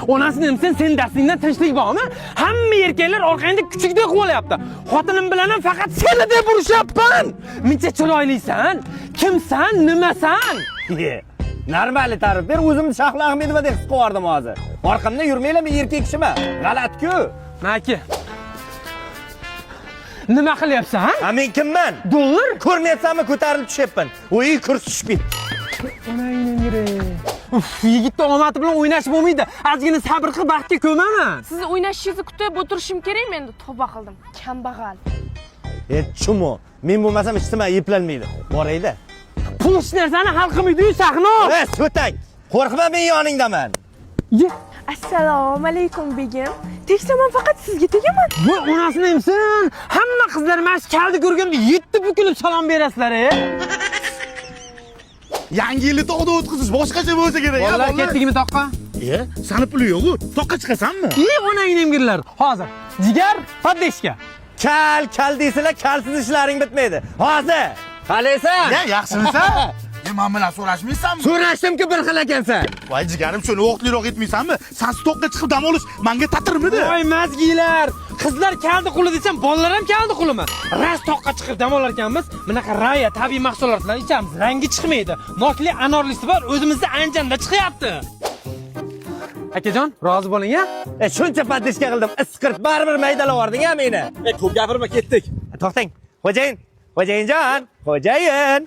Onasini nimsin sen darsingdan tinchlik bormi? Hamma erkaklar orqangda kuchukdek qo'yapti. Xotinim bilan ham faqat seni deb urishyapman. Mencha chiroylisan. Kimsan, nimasan? Normali ta'rif ber, o'zimni Shahlo Ahmedova deb his qildim hozir. Orqamda yurmaylarmi, erkak kishiman. G'alat-ku. Maki. Nima qilyapsan? Ha, men kimman? Dollar? Ko'rmayapsanmi, ko'tarilib tushyapman. O'yi kurs tushib ketdi. Uf, yigitni omadi bilan o'ynash bo'lmaydi. Ozgina sabr qil, baxtga ko'mama. Siz o'ynashingizni kutib o'tirishim kerakmi endi? Tavba qildim. Kambag'al. Chumo, men bo'lmasam hech nima yeplanmaydi. Borayda. Pul hech narsani hal qilmaydi-yu, Sahno. So'tak. Qo'rqma, men yoningdaman. Assalomu alaykum begim. Teksaman faqat sizga tegaman. Voy, onasini emsin. Hamma qizlar mana shu kalni ko'rganda 7 bukilib salom berasizlar-a. Yangi yilni to'qda o'tkazish boshqacha bo'lsa kerak. Bolalar ketdingmi toqqa? Sani puli yo'q-ku. Toqqa chiqasanmi? Onangni emgirlar. Hozir. Jigar, poddeshka. Kal deysizlar, kalsiz ishlaring bitmaydi. Hozir. Qalaysan? Yaxshimisan? Men bilan so'rashmaysanmi? So'rashdim-ku, bir xil ekansan. Voy jigarim, shuni vaqtliroq etmaysanmi? Sen toqqa chiqib dam olish menga ta'tirmidi? Voy mazgilar. Qizlar kaldi quli desam, bolalar ham kaldi qulimi? Ras toqqa chiqib dam olar ekanmiz. Bunaqa raya tabiiy mahsulotlar ichamiz, rangi chiqmaydi. Notli anorlisi bor, o'zimizda Anjanda chiqyapti. Akajon, rozi bo'ling-a? Shuncha poddeshka qildim. Isqirt baribir maydalab yubording-a meni. Ko'p gapirma, ketdik. To'xtang. Xo'jayin. Xo'jayinjon. Xo'jayin.